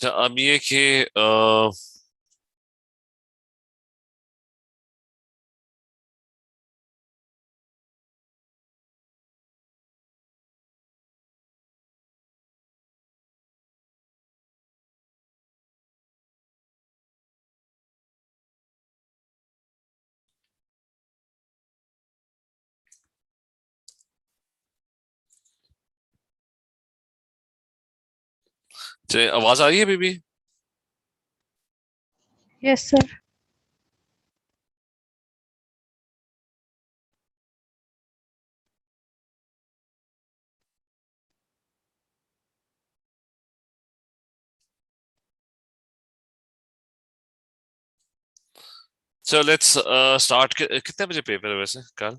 अब ये कि आवाज आ रही है बीबी? Yes, sir. So let's start. कितने बजे पेपर है वैसे कल?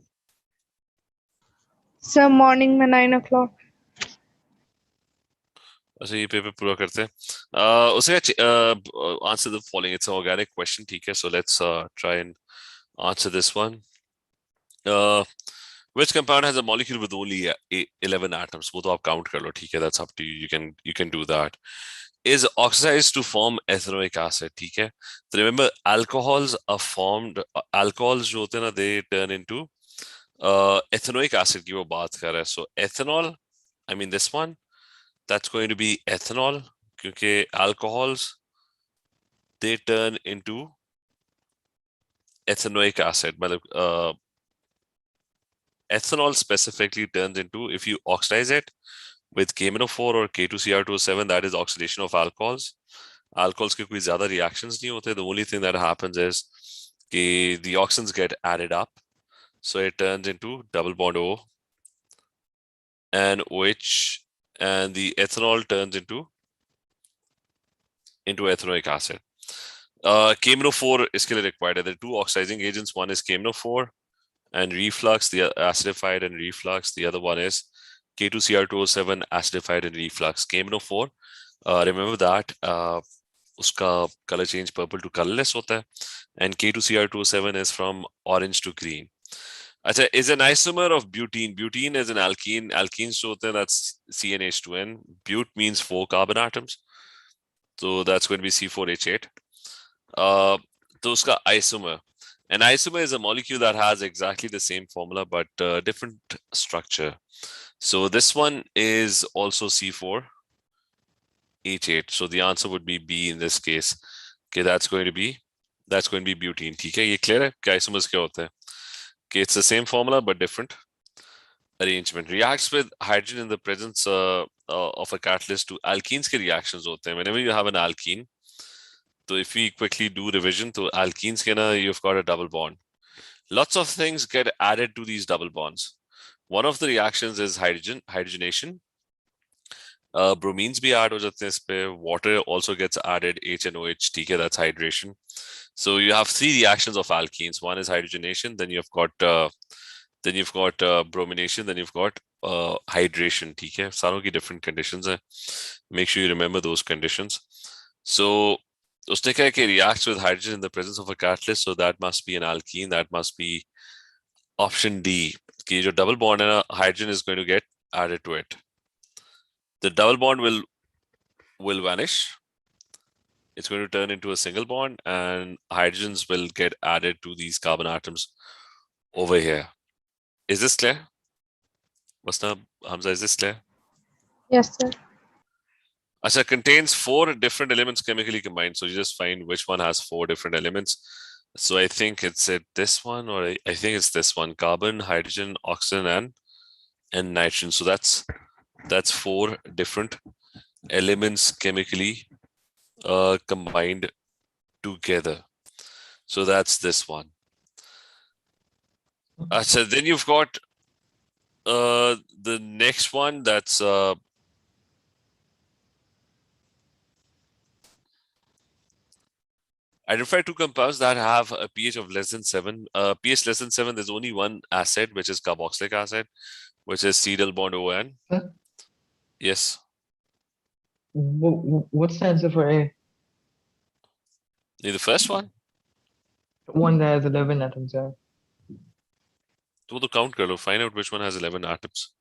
Sir, morning में 9 o'clock. अच्छा ये पेपर पूरा करते हैं. उसका answer the following. It's an organic question, ठीक है. So let's try and answer this one. Which compound has a molecule with only 11 atoms? वो तो आप काउंट कर लो, ठीक है. That's up to you. You can do that. Is oxidized to form ethanoic acid, ठीक है. So remember, alcohols are formed. Alcohols जो होते हैं ना, they turn into ethanoic acid की वो बात कर रहा है. So ethanol, I mean this one, that's going to be ethanol क्योंकि alcohols they turn into ethanoic acid. मतलब ethanol specifically turns into, if you oxidize it with KMnO4 or K2Cr2O7, that is oxidation of alcohols. Alcohols के कोई ज़्यादा reactions नहीं होते. The only thing that happens is कि the oxidants get added up, so it turns into double bond O and OH, and the ethanol turns into ethanoic acid. KMnO4 इसके लिए required है. There are two oxidizing agents. One is KMnO4 and reflux, the acidified and reflux. The other one is K2Cr2O7 acidified and reflux. KMnO4, remember that उसका color change purple to colorless होता है, and K2Cr2O7 is from orange to green. अच्छा, is an isomer of butene. Butene is an alkene. Alkenes जो होते हैं, that's CnH2n. But means 4 carbon atoms, so that's going to be C4H8. तो उसका isomer. An isomer is a molecule that has exactly the same formula but different structure. So this one is also C4H8. So the answer would be B in this case. Okay, that's going to be butene. ठीक है, ये clear है कि isomers क्या होते हैं? Okay, it's the same formula but different arrangement. Reacts with hydrogen in the presence of a catalyst to alkenes के reactions होते हैं. Whenever you have an alkene, so if we quickly do revision, so alkenes के ना, you've got a double bond. Lots of things get added to these double bonds. One of the reactions is hydrogenation. Bromines भी add हो जाते हैं इस पे. Water also gets added, HNOH, ठीक है, that's hydration. So you have 3 reactions of alkenes. One is hydrogenation, then you've got bromination, then you've got hydration, ठीक है. सारों की different conditions हैं. Make sure you remember those conditions. So उसने कहा कि reacts with hydrogen in the presence of a catalyst, so that must be an alkene. That must be option D. कि जो double bond है ना, hydrogen is going to get added to it. The double bond will vanish. It's going to turn into a single bond, and hydrogens will get added to these carbon atoms over here. Is this clear? Musna, Hamza, is this clear? Yes, sir. Asha contains 4 different elements chemically combined. So you just find which one has 4 different elements. So I think it's this one, or I think it's this one: carbon, hydrogen, oxygen, and nitrogen. So that's 4 different elements chemically combined together. So that's this one. So then you've got the next one, that's identify 2 compounds that have a pH of less than 7. pH less than 7, there's only one acid, which is carboxylic acid, which is C double bond ON. Sir? Yes. What's the answer for A? The first one? One that has 11 atoms, yeah. So to count kar lo, find out which one has 11 atoms.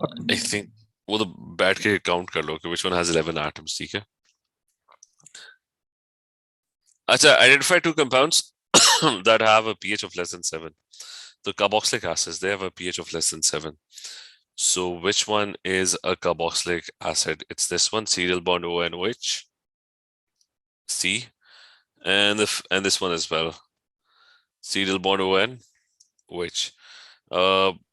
Okay. I think वो तो बैठ के count कर लो कि which one has 11 atoms, ठीक है? अच्छा, identify two compounds that have a pH of less than 7. The carboxylic acids, they have a pH of less than 7. So which one is a carboxylic acid? It's this one, serial bond ONOH, C, and this one as well, serial bond ONOH.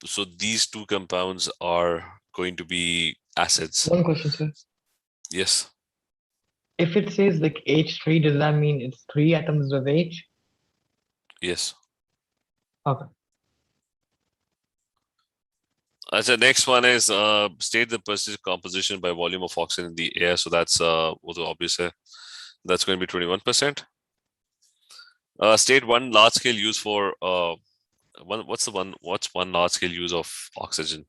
So these two compounds are going to be acids. One question, sir. Yes. If it says like H3, does that mean it's 3 atoms of H? Yes. Okay. The next one is state the percentage composition by volume of oxygen in the air. So that's what the obvious है. That's going to be 21%. State one large scale use for what's one large scale use of oxygen?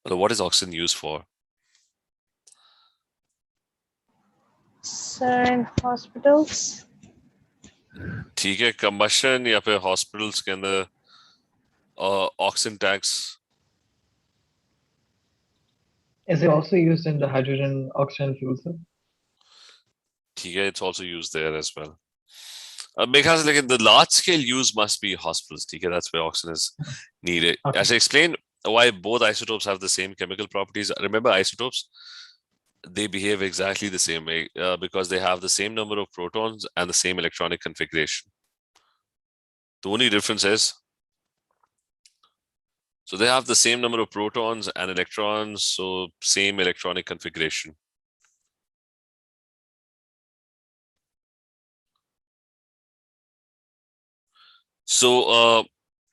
What is oxygen used for? Sir, in hospitals. ठीक है, combustion या फिर hospitals के अंदर oxygen tanks. Is it also used in the hydrogen oxygen fuel cell? ठीक है, it's also used there as well. Because like the large scale use must be hospitals. ठीक है, that's where oxygen is needed. Okay. As I explained, why both isotopes have the same chemical properties. Remember, isotopes, they behave exactly the same way because they have the same number of protons and the same electronic configuration. The only difference is, so they have the same number of protons and electrons, so same electronic configuration. So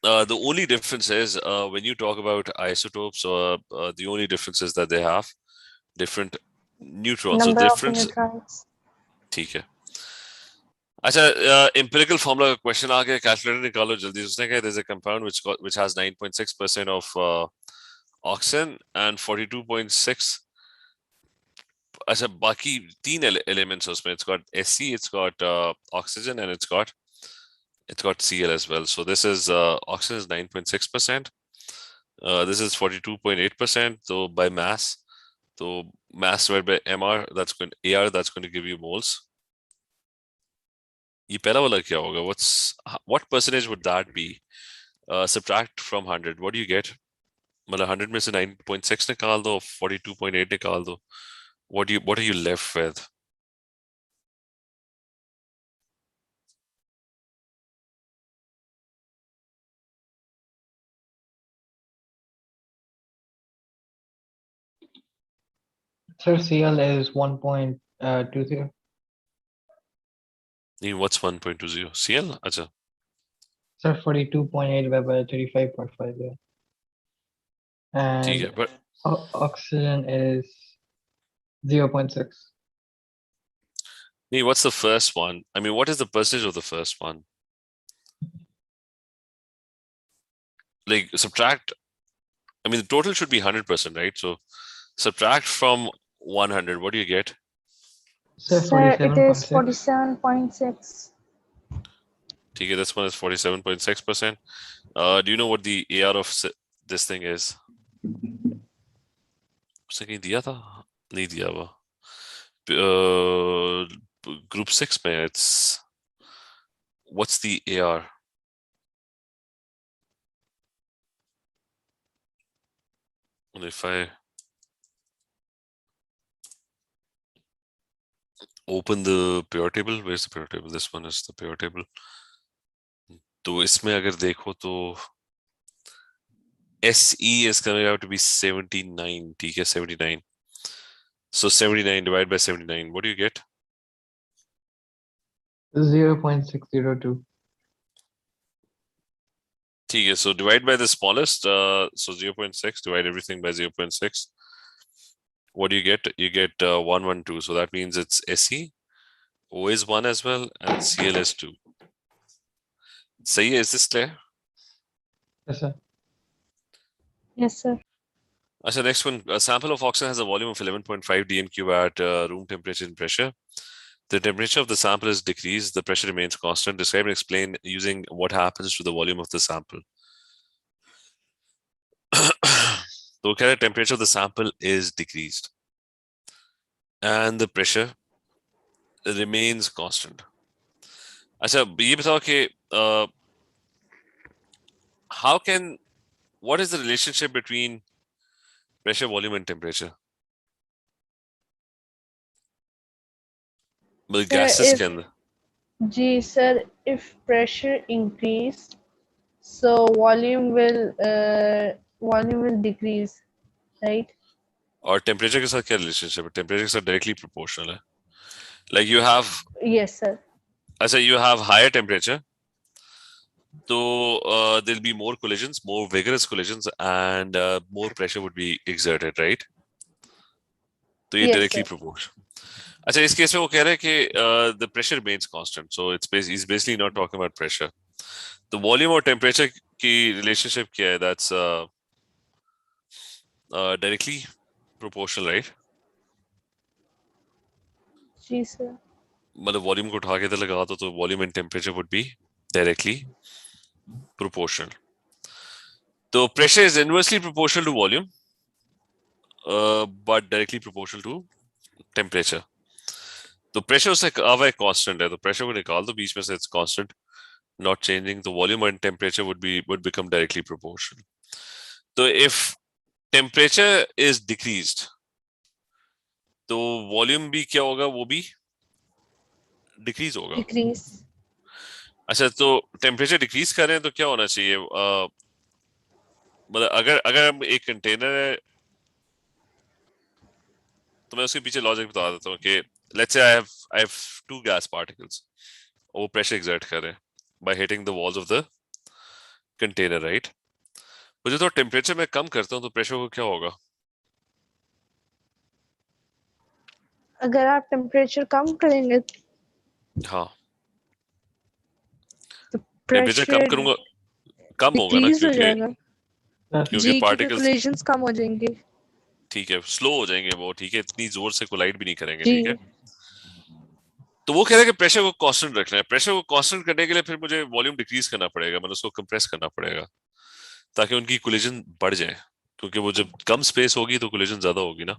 the only difference is when you talk about isotopes, the only difference is that they have different neutrons. So Number of difference, neutrons. ठीक है. अच्छा, empirical formula का question आ गया, calculator निकालो जल्दी. उसने कहा there's a compound which has 9.6% of oxygen and 42.6. अच्छा, बाकी तीन elements उसमें. It's got Sc, it's got oxygen, and it's got Cl as well. So this is oxygen is 9.6%. This is 42.8%. So by mass, so mass divided by mr, that's going AR, that's going to give you moles. ये पहला वाला क्या होगा? What percentage would that be? Subtract from 100. What do you get? मतलब 100 में से 9.6 निकाल दो, 42.8 निकाल दो. What are you left with? Sir, Cl is 1.20. What's 1.20? Cl? अच्छा. Sir, 42.8 divided by 35.5. Yeah. ठीक है, And but oxygen is 0.6. what's the first one? I mean, what is the percentage of the first one? Like subtract, I mean, the total should be 100%, right? So subtract from 100, what do you get? Sir, Sir, it is 47.6. 47.6. Okay, this one is 47.6%. Do you know what the AR of this thing is? उसने कहीं दिया था? नहीं दिया वो. Group 6 में it's, what's the AR? And if I open the periodic table, where's the periodic table? This one is the periodic table. तो इसमें अगर देखो तो SE is coming out to be 79. ठीक है, 79. So 79 divided by 79, what do you get? 0.602. ठीक है, so divide by the smallest, so 0.6, divide everything by 0.6. What do you get? You get 112. So that means it's SE, O is 1 as well, and Cl is 2. सही है, is this clear? Yes, sir. Yes, sir. So next one, a sample of oxygen has a volume of 11.5 dm cube at room temperature and pressure. The temperature of the sample is decreased, the pressure remains constant. Describe and explain using what happens to the volume of the sample. तो कह रहे हैं temperature of the sample is decreased and the pressure remains constant. अच्छा ये बताओ कि how can what is the relationship between pressure volume and temperature मतलब Sir, gases if के अंदर? G sir, if pressure increase, so volume will decrease, right? और temperature के साथ क्या रिलेशनशिप है? टेम्परेचर के साथ डायरेक्टली प्रोपोर्शनल है। Like you have Yes, sir. अच्छा यू हैव हायर टेम्परेचर तो there'll be more collisions, more vigorous collisions, and more pressure would be exerted, right? तो ये Yes, directly sir. proportional. अच्छा इस केस में वो कह रहे हैं कि the pressure remains constant, so he's basically not talking about pressure. तो volume और temperature की relationship क्या है? That's directly proportional, right? G sir. मतलब volume को उठा के इधर लगा दो तो volume and temperature would be directly proportional. तो pressure is inversely proportional to volume, but directly proportional to temperature. तो प्रेशर उससे अब एक कांस्टेंट है तो प्रेशर को निकाल दो बीच में से इट्स कांस्टेंट नॉट चेंजिंग तो volume and temperature would become directly proportional. तो इफ टेम्परेचर इज डिक्रीज्ड तो वॉल्यूम भी क्या होगा वो भी डिक्रीज होगा। Decrease. अच्छा तो टेम्परेचर डिक्रीज कर रहे हैं तो क्या होना चाहिए मतलब अगर अगर हम एक कंटेनर है तो मैं उसके पीछे लॉजिक बता देता हूँ कि let's say I have two gas particles वो प्रेशर एक्सर्ट कर रहे हैं by hitting the walls of the container right. मुझे तो टेम्परेचर में कम करता हूँ तो प्रेशर को क्या होगा? अगर आप टेम्परेचर कम करेंगे हाँ तो टेम्परेचर कम प्रेशर करूंगा कम होगा ना डिक्रीज हो क्योंकि जाएगा, क्योंकि जी क्योंकि पार्टिकल्स कोलिजन्स कम हो जाएंगे। ठीक है स्लो हो जाएंगे वो ठीक है इतनी जोर से कोलाइड भी नहीं करेंगे जी ठीक है। तो वो कह रहा है कि प्रेशर को कांस्टेंट रखना है प्रेशर को कांस्टेंट करने के लिए फिर मुझे वॉल्यूम डिक्रीज करना पड़ेगा मतलब उसको कंप्रेस करना पड़ेगा ताकि उनकी कोलिजन बढ़ जाए क्योंकि वो जब कम स्पेस होगी तो कोलिजन ज्यादा होगी ना।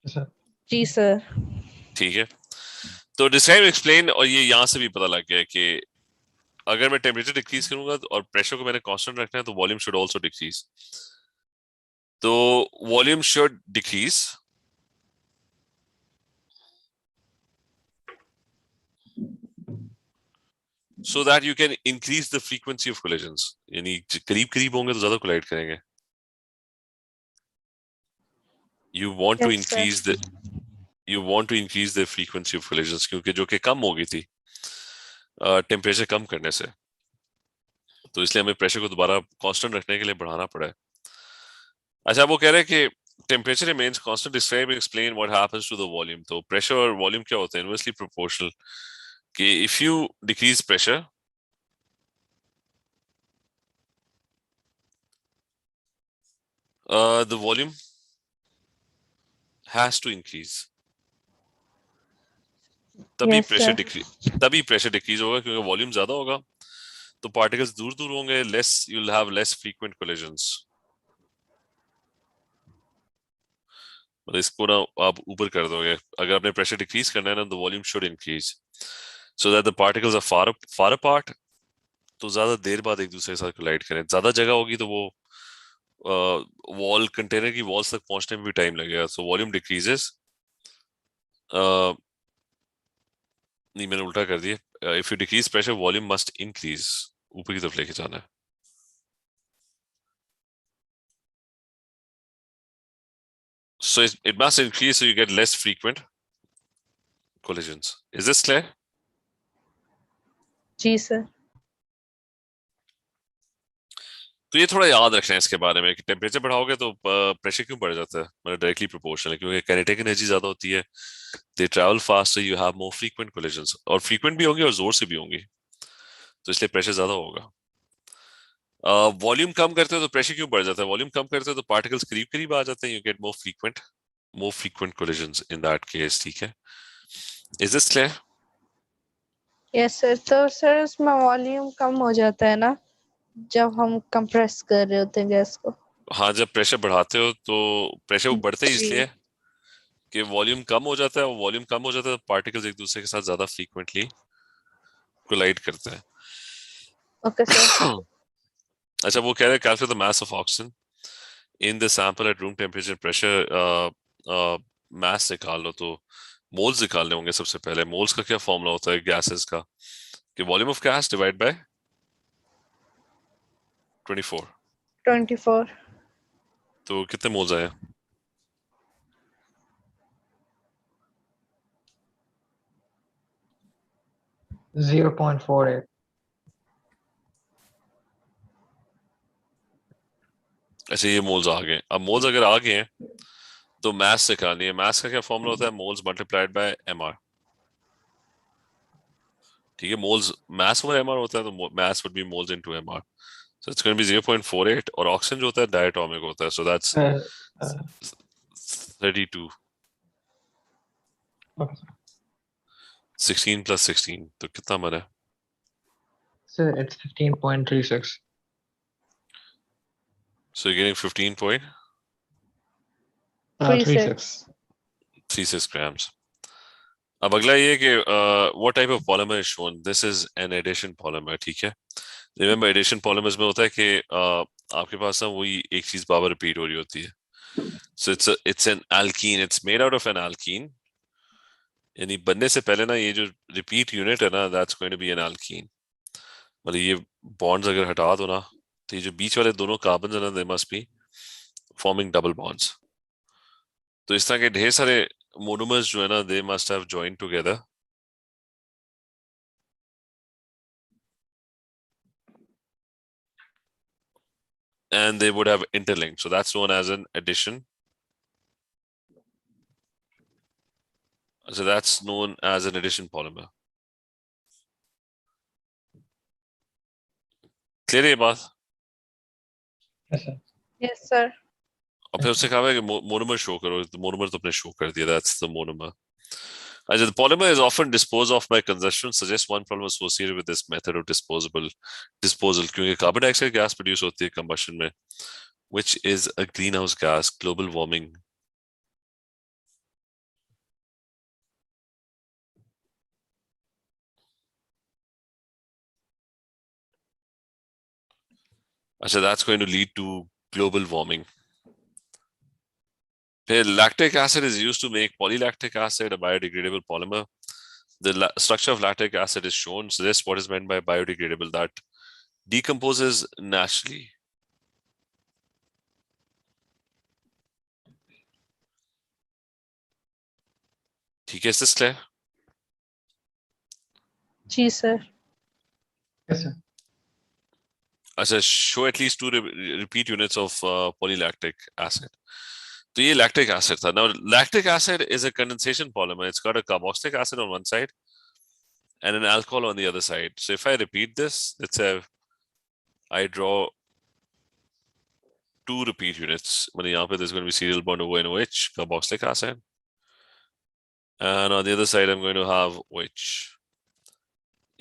सर जी सर। ठीक है तो डिस्क्राइब एक्सप्लेन और ये यहाँ से भी पता लग गया कि अगर मैं टेम्परेचर डिक्रीज करूंगा और प्रेशर को मैंने कांस्टेंट रखना है तो वॉल्यूम शुड आल्सो डिक्रीज। तो volume should decrease so that you can increase the frequency of collisions यानी करीब करीब होंगे तो ज्यादा कोलाइड करेंगे। you want to yes sir. increase the you want to increase the frequency of collisions क्योंकि जो कि कम हो गई थी टेम्परेचर कम करने से तो इसलिए हमें प्रेशर को दोबारा कांस्टेंट रखने के लिए बढ़ाना पड़ा है। अच्छा वो कह रहे हैं कि temperature remains constant describe explain what happens to the volume. तो प्रेशर और वॉल्यूम क्या होते हैं? इनवर्सली प्रोपोर्शनल कि if you decrease pressure the volume has to increase yes sir. तभी प्रेशर डिक्रीज होगा क्योंकि वॉल्यूम ज्यादा होगा तो पार्टिकल्स दूर दूर होंगे less you will have less frequent collisions. मतलब इसको ना आप ऊपर कर दोगे अगर आपने प्रेशर डिक्रीज करना है ना the volume should increase so that the particles are far apart तो ज्यादा देर बाद एक दूसरे के साथ कोलाइड करें। ज्यादा जगह होगी तो वो वॉल कंटेनर की वॉल्स तक पहुंचने में भी टाइम लगेगा सो वॉल्यूम डिक्रीजेस नहीं मैंने उल्टा कर दिया if you decrease pressure volume must increase ऊपर की तरफ लेके जाना है। So it must increase so you get less frequent collisions. Is this clear? जी सर। तो ये थोड़ा याद रखना है इसके बारे में कि टेम्परेचर बढ़ाओगे तो प्रेशर क्यों बढ़ जाता है मतलब डायरेक्टली प्रोपोर्शनल है क्योंकि काइनेटिक एनर्जी ज्यादा होती है दे travel fast you have more frequent collisions और फ्रीक्वेंट भी होंगी और जोर से भी होंगी तो इसलिए प्रेशर ज्यादा होगा। वॉल्यूम कम करते हो तो प्रेशर क्यों बढ़ जाता है? वॉल्यूम कम करते हो तो पार्टिकल्स करीब करीब आ जाते हैं you get more frequent collisions in that case. ठीक है is this clear? Yes sir. तो सर उसमें वॉल्यूम कम हो जाता है ना जब हम कंप्रेस कर रहे होते हैं गैस को। हाँ, जब प्रेशर बढ़ाते हो तो प्रेशर बढ़ते ही इसलिए जी कि वॉल्यूम कम हो जाता है, और वॉल्यूम कम हो जाता है तो पार्टिकल्स एक दूसरे के साथ ज्यादा फ्रीक्वेंटली कोलाइड करते हैं। ओके सर अच्छा, वो कह रहे हैं calculate the mass of oxygen in the sample at room temperature pressure. Mass निकाल लो तो मोल्स निकालने होंगे सबसे पहले। मोल्स का क्या फॉर्मूला होता है गैसेस का? कि volume of gas divide by 24। 24 तो कितने मोल्स आए? 0.48. अच्छा, ये मोल्स आ गए। अब मोल्स अगर आ गए हैं तो मास निकालनी है। मास का क्या फॉर्मूला होता है? Moles multiplied by MR. ठीक है, मोल्स मास ओवर एमआर होता है, तो mass would be moles into MR. So it's going to be 0.48, और ऑक्सीजन जो होता है डायटोमिक होता है, so that's Uh, uh, 32। okay, sir. 16 plus 16 तो कितना बना? So it's 15.36. So you're getting 15.36 36 grams. अब अगला ये कि what type of polymer is shown? This is an addition polymer, ठीक है। Remember, addition polymers में होता है कि आपके पास ना वही एक चीज बार बार रिपीट हो रही होती है। So it's an alkene. It's made out of an alkene. यानी बनने से पहले ना ये जो रिपीट यूनिट है ना, that's going to be an alkene. मतलब ये बॉन्ड्स अगर हटा दो ना, तो ये जो बीच वाले दोनों कार्बन है ना, they must be forming double bonds. तो इस तरह के ढेर सारे मोनोमर्स जो है ना, they must have joined together. And they would have interlinked. So that's known as an addition. So that's known as an addition polymer. Clear ये बात? Yes, sir. yes sir और फिर उससे कहा है कि मोनोमर शो करो, तो मोनोमर तो अपने शो कर दिया, that's the monomer. As the polymer is often disposed of by combustion, suggests one problem associated with this method of disposal, क्योंकि कार्बन डाइऑक्साइड गैस प्रोड्यूस होती है combustion में, which is a greenhouse gas, global warming. So that's going to lead to global warming. Lactic acid is used to make polylactic acid, a biodegradable polymer. The structure of lactic acid is shown. So this what is meant by biodegradable, that decomposes naturally. ठीक है, is this clear? Ji sir Yes, sir. अच्छा, show at least 2 repeat units of polylactic acid. तो ये lactic acid था. Now lactic acid is a condensation polymer. It's got a carboxylic acid on one side and an alcohol on the other side. So if I repeat this, let's say I draw 2 repeat units. मतलब यहाँ पे there's going to be serial bond over NOH, carboxylic acid, and on the other side I'm going to have OH.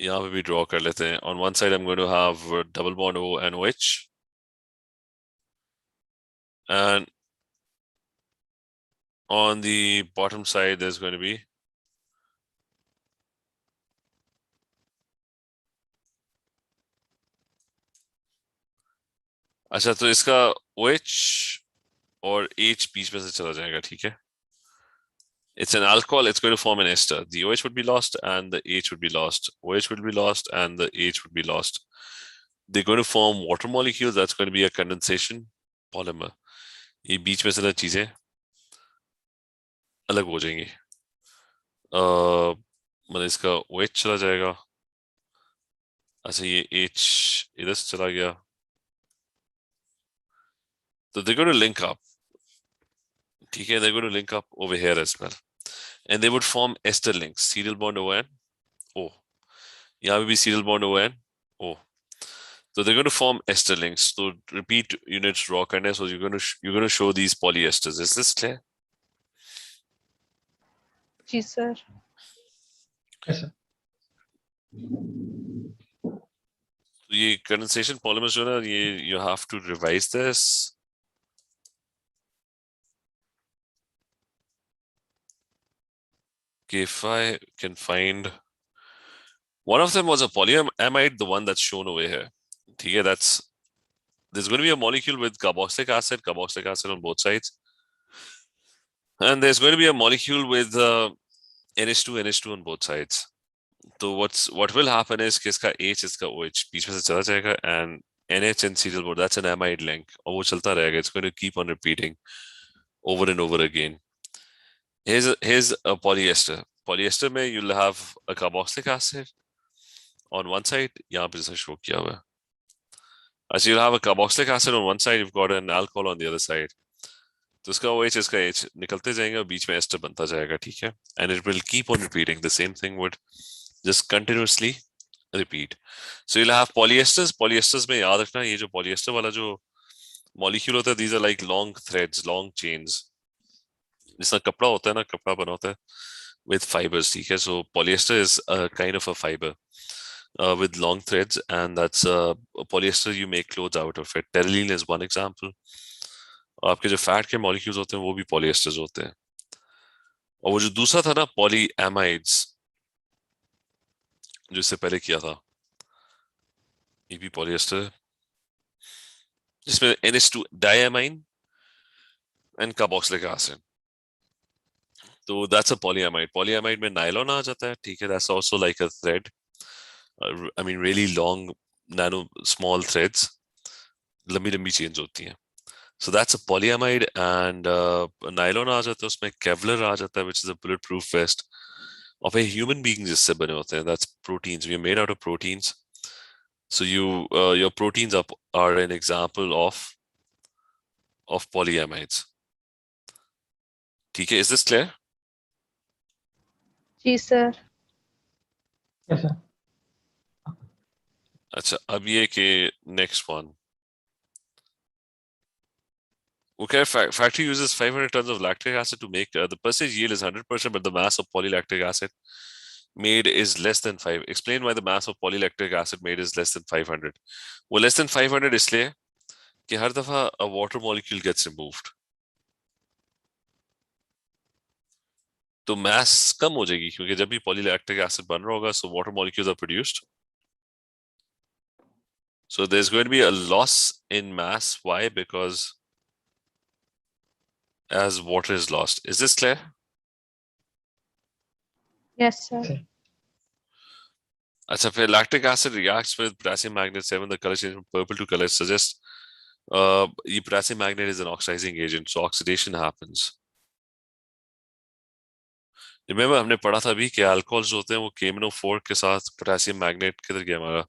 यहाँ पे भी draw कर लेते हैं. On one side I'm going to have double bond O and OH, and on the bottom side there's going to be अच्छा, तो इसका OH और H बीच में से चला जाएगा, ठीक है। It's an alcohol, it's going to form an ester. The OH would be lost and the H would be lost. OH would be lost and the H would be lost. They're going to form water molecules. That's going to be a condensation polymer. ये बीच में से ना चीजें अलग हो जाएंगी। मतलब इसका OH चला जाएगा। अच्छा, ये H इधर से चला गया, तो they're going to link up. ठीक है, they're going to link up over here as well, and they would form ester links, serial bond ON O. यहाँ पे भी serial bond ON O. So they're going to form ester links. So repeat units draw करने, so you're going to show these polyesters. Is this clear? Ji sir Yes, sir. So ये condensation polymers जो है ना, ये you have to revise this. Okay, if I can find one of them was a polyamide, the one that's shown over here. Okay, there's going to be a molecule with carboxylic acid on both sides, and there's going to be a molecule with NH2 on both sides. So what will happen is कि इसका H इसका OH बीच में से चला जाएगा, and NH and serial board, that's an amide link, और वो चलता रहेगा. It's going to keep on repeating over and over again. Here's a polyester. Polyester में you'll have a carboxylic acid on one side. यहाँ पे जैसा show किया हुआ है. As you'll have a carboxylic acid on one side, you've got an alcohol on the other side. तो इसका OH इसका H निकलते जाएंगे और बीच में ester बनता जाएगा, ठीक है? And it will keep on repeating. The same thing would just continuously repeat. So you'll have polyesters. Polyesters में याद रखना, ये जो polyester वाला जो molecule होता है, these are like long threads, long chains. जिसका कपड़ा होता है ना, कपड़ा बना होता है with fibers, ठीक है? So polyester is a kind of a fiber with long threads, and that's polyester. You make clothes out of it. Terylene is one example. आपके जो फैट के मॉलिक्यूल्स होते हैं वो भी पॉलीएस्टर्स होते हैं. और वो जो दूसरा था ना पॉलीएमाइड्स, जो इससे पहले किया था, ये भी पॉलीएस्टर जिसमें NH2 diamine and carboxylic acid. तो दैट्स अ पॉलीएमाइड. पॉलीएमाइड में नायलॉन आ जाता है, ठीक है? That's also like a thread. I mean really long nano small threads, लंबी लंबी चेन्स होती हैं. So that's a polyamide, and nylon आ जाता है उसमें, Kevlar आ जाता है, which is a bulletproof vest. और फिर human beings जिससे बने होते हैं, that's proteins. We are made out of proteins. So your proteins are an example of polyamides. ठीक है? Is this clear? जी सर. Yes, sir. अच्छा, अब ये कि next one. Okay, factory uses 500 tons of lactic acid to make the percentage yield is 100%, but the mass of polylactic acid made is less than 5. Explain why the mass of polylactic acid made is less than 500. वो less than 500 इसलिए कि हर दफा a water molecule gets removed. तो mass कम हो जाएगी क्योंकि जब भी polylactic acid बन रहा होगा, so water molecules are produced. So there's going to be a loss in mass. Why? Because as water is lost. Is this clear? Yes sir. अच्छा, फिर lactic acid reacts with potassium magnate 7. The color change from purple to color suggests ये potassium magnate is an oxidizing agent, so oxidation happens. Remember हमने पढ़ा था अभी कि alcohols होते हैं वो KMnO4 के साथ potassium magnate किधर गया हमारा,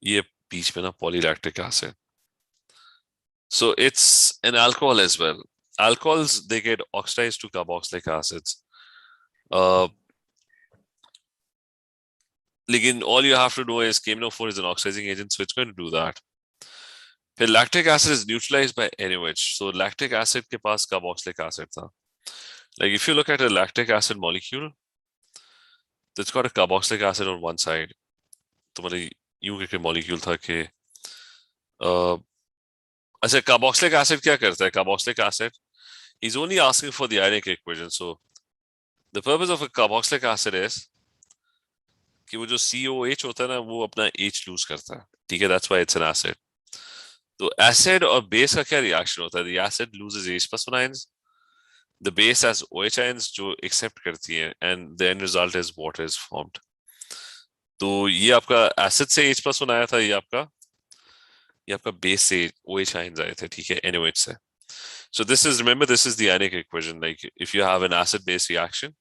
ये बीच में ना polylactic acid. So it's an alcohol as well. Alcohols, they get oxidized to carboxylic acids. Again, all you have to do is KMnO4 is an oxidizing agent, so it's going to do that. Then lactic acid is neutralized by NaOH. So lactic acid के पास carboxylic acid था. Like if you look at a lactic acid molecule, it's got a carboxylic acid on one side. तो मतलब यूं के molecule था कि अच्छा, carboxylic acid क्या करता है? Carboxylic acid is only asking for the Ionic equation. So the purpose of a carboxylic acid is कि वो जो COH होता है ना, वो अपना H lose करता है, ठीक है? That's why it's an acid. तो acid और base का क्या reaction होता है? The acid loses H+ ions, the base has OH ions जो accept करती हैं, and the end result is water is formed. तो ये आपका acid से H+ आया था, ये आपका base से OH ions आए थे, ठीक है? NaOH से. So this is, remember, this is the Ionic equation. Like if you have an acid-base reaction,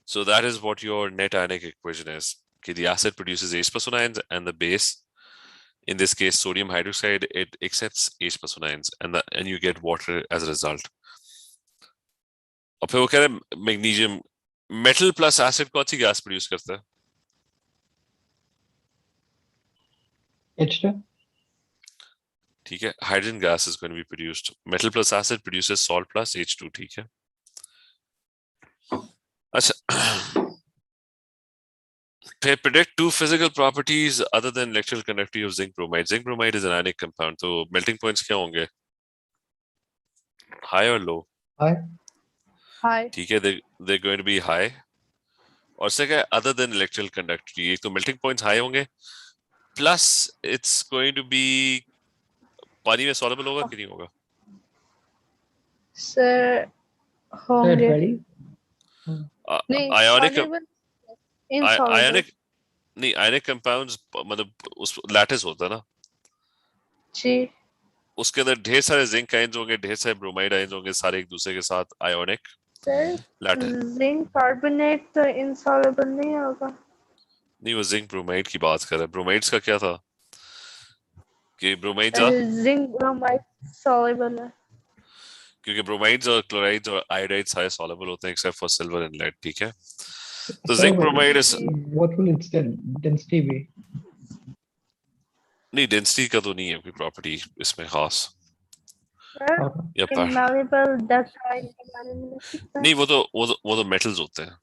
so that is what your net Ionic equation is. Okay, the acid produces H+ ions, and the base, in this case sodium hydroxide, it accepts H+ ions, and you get water as a result. और फिर वो कह रहे हैं magnesium metal plus acid कौन सी gas produce करता है? H2. ठीक है, hydrogen gas is going to be produced. Metal plus acid produces salt plus H2, ठीक है? अच्छा, फिर predict two physical properties other than electrical conductivity of zinc bromide. Zinc bromide is an ionic compound, तो melting points क्या होंगे? High or low? High. Hi. ठीक है, they're going to be high. और second, other than electrical conductivity, एक तो melting points high होंगे, plus it's going to be पानी में soluble होगा कि नहीं होगा? सर Sir, होंगे ready? नहीं Ionic soluble insoluble ionic नहीं, ionic compounds मतलब उस lattice होता है ना, जी उसके अंदर ढेर सारे जिंक आयंस होंगे, ढेर सारे ब्रोमाइड आयंस होंगे, सारे एक दूसरे के साथ ionic sir lattice. Zinc carbonate तो insoluble नहीं होगा नहीं, वो जिंक ब्रोमाइड की बात कर रहा है. ब्रोमाइड्स का क्या था कि ब्रोमाइड्स जिंक ब्रोमाइड soluble है क्योंकि ब्रोमाइड्स और क्लोराइड्स और आयोडाइड्स सारे सॉल्युबल होते हैं except for silver and lead. ठीक है, तो Sir, zinc but bromide is what will its density be? नहीं, डेंसिटी का तो नहीं है कोई प्रॉपर्टी इसमें खास. Sir Okay. या पर malleable ductile के बारे में लिख सकते हैं नहीं, वो तो मेटल्स होते हैं.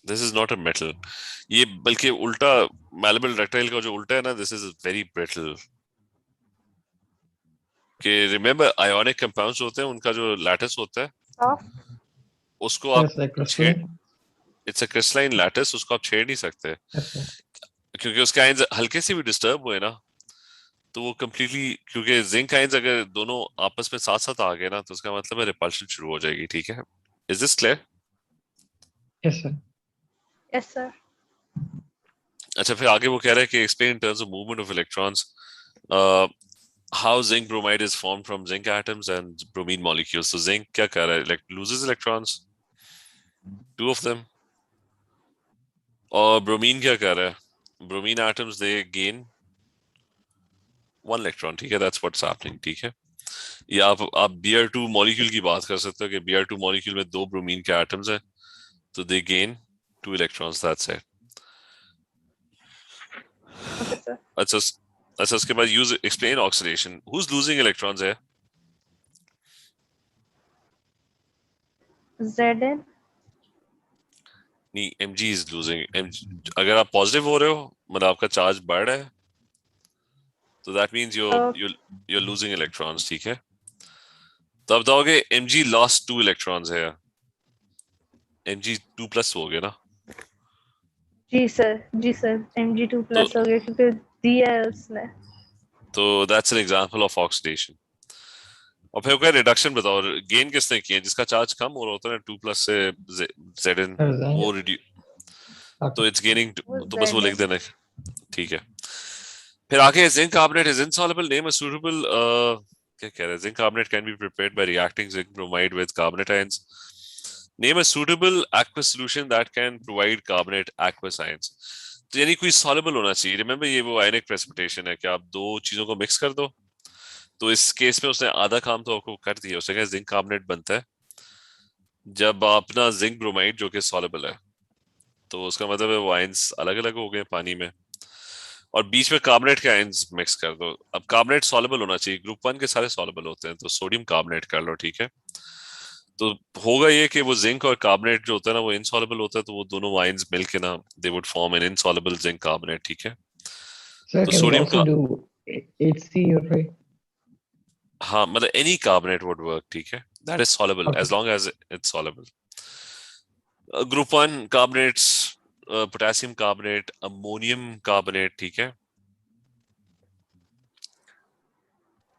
This is not a metal. ये बल्कि उल्टा, मैलेबल डक्टाइल का जो उल्टा है ना, दिस इज वेरी ब्रिटल. कि रिमेम्बर आयोनिक कंपाउंड्स होते हैं, उनका जो लैटिस होता है soft उसको आप Yes, like crystalline. It's a crystalline lattice, उसको आप छेड़ नहीं सकते Yes, sir. क्योंकि उसके आयंस हल्के से भी डिस्टर्ब हुए ना तो वो कंप्लीटली, क्योंकि जिंक आयंस अगर दोनों आपस में साथ साथ आ गए ना तो उसका मतलब है रिपल्शन शुरू हो जाएगी. ठीक है, is this clear? Yes, sir. yes sir अच्छा, फिर आगे वो कह रहा है कि explain in terms of movement of electrons how zinc bromide is form from zinc atoms and bromine molecules. तो जिंक क्या कह रहा है, लूजेस इलेक्ट्रॉन्स, 2 of them. और ब्रोमीन क्या कर रहा है, bromine atoms they gain 1 electron. ठीक है, दैट्स व्हाट्स हैपनिंग. ठीक है, या आप Br2 मॉलिक्यूल की बात कर सकते हो कि Br2 मॉलिक्यूल में 2 ब्रोमीन के एटम्स हैं तो दे gain 2 electrons. That's it. okay sir अच्छा, अच्छा उसके बाद use explain oxidation. Who is losing electrons है? Zn नहीं, Mg इज लूजिंग. अगर आप पॉजिटिव हो रहे हो मतलब आपका चार्ज बढ़ रहा है तो that means you're losing electrons. ठीक है, तो आप बताओगे Mg लॉस्ट 2 इलेक्ट्रॉन्स है, Mg 2 प्लस हो गया ना. जी सर Mg2 तो प्लस हो गया क्योंकि दिया है उसने तो that's an example of oxidation. और फिर क्या रिडक्शन बताओ, गेन किसने किया, जिसका चार्ज कम हो रहा होता है ना 2 प्लस से Zn, Sir, then, वो okay. तो इट्स गेनिंग, वो तो बस वो लिख Zn देना. ठीक है, फिर आगे zinc carbonate is insoluble, name a suitable. क्या कह रहे हैं, zinc carbonate can be prepared by reacting zinc bromide with carbonate ions. Name a suitable aqueous solution that can provide carbonate aqueous ions. तो यानी कोई सॉल्युबल होना चाहिए. Remember ये वो आयनिक प्रेसिपिटेशन है कि आप दो चीजों को मिक्स कर दो. तो इस केस में उसने आधा काम तो आपको कर दिया. उसने कहा जिंक कार्बोनेट बनता है जब अपना जिंक ब्रोमाइड जो कि सॉल्युबल है, तो उसका मतलब है वो आयंस अलग अलग हो गए पानी में, और बीच में कार्बोनेट के आयंस मिक्स कर दो. अब कार्बोनेट सॉल्युबल होना चाहिए, ग्रुप 1 के सारे सॉल्युबल होते हैं, तो सोडियम कार्बोनेट कर लो. ठीक है, तो होगा ये कि वो जिंक और कार्बोनेट जो होता है ना वो इनसॉल्युबल होता है, तो वो दोनों आयंस मिलके ना they would form an insoluble zinc carbonate. ठीक है, Sir, तो can we सोडियम also का do HCl? हाँ मतलब एनी कार्बोनेट वुड वर्क. ठीक है, that is soluble Okay. As long as it's soluble. Group 1 carbonates, potassium carbonate, ammonium carbonate. ठीक है,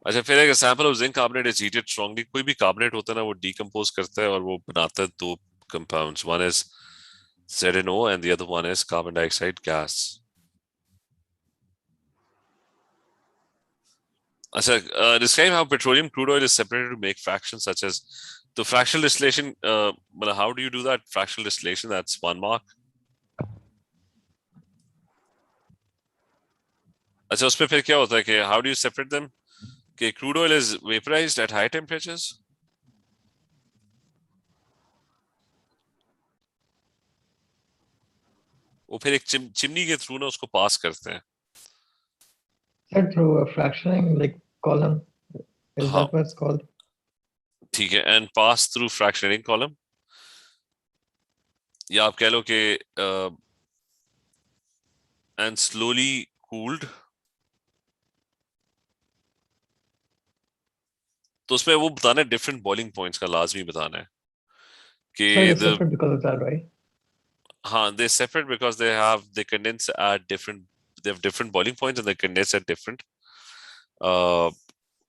अच्छा फिर एक example of zinc carbonate is heated strongly. कोई भी कार्बोनेट होता है ना वो डिकम्पोज करता है और वो बनाता है 2 compounds. One is ZnO and the other one is carbon dioxide gas. अच्छा, describe how petroleum crude oil is separated to make fractions such as. तो fractional distillation, मतलब how do you do that? Fractional distillation, that's 1 mark. अच्छा, उसमें फिर क्या होता है कि how do you separate them? कि crude oil is vaporized at high temperatures. वो फिर एक चिमनी के थ्रू ना उसको पास करते हैं. Sir, through a fractioning like column. Is हाँ that what it's called? ठीक है, and pass through fractionating column, या आप कह लो कि and slowly cooled. तो उसमें वो बताना है डिफरेंट बॉइलिंग पॉइंट्स का लाजमी बताना है So कि it's separate because of that, right? they're separate because they condense at they have different boiling points and they condense at different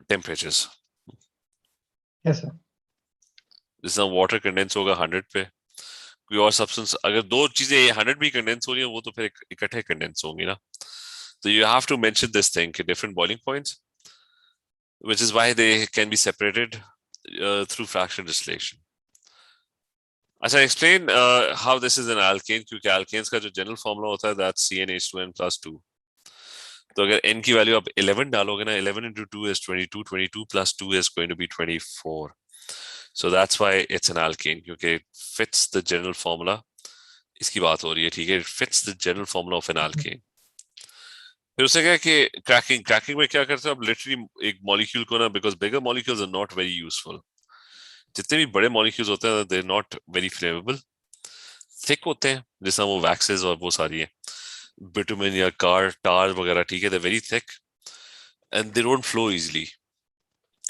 temperatures. Yes, sir. जैसे वाटर कंडेंस होगा 100 पे, कोई और सब्सटेंस अगर दो चीजें 100 भी कंडेंस हो रही है वो तो फिर इकट्ठे कंडेंस होंगी ना. So you have to mention this thing, different boiling points, which is why they can be separated through fractional distillation. अच्छा, explain how this is an alkane, क्योंकि alkanes का जो general formula होता है that's CnH2n plus 2. तो अगर n की value आप 11 डालोगे ना, 11 into 2 is 22, 22 plus 2 is going to be 24. So that's why it's an alkane, क्योंकि it fits the general formula. इसकी बात हो रही है, ठीक है, it fits the general formula of an alkane. फिर उसने कहा कि क्रैकिंग में क्या करते हैं आप, लिटरली एक मॉलिक्यूल को ना, because bigger molecules are not very useful, जितने भी बड़े मॉलिक्यूल्स होते हैं they are not very flammable, thick होते हैं, जैसा वो वैक्सेस और वो सारी है, बिटुमिन या टार वगैरह, ठीक है, they very thick and they don't flow easily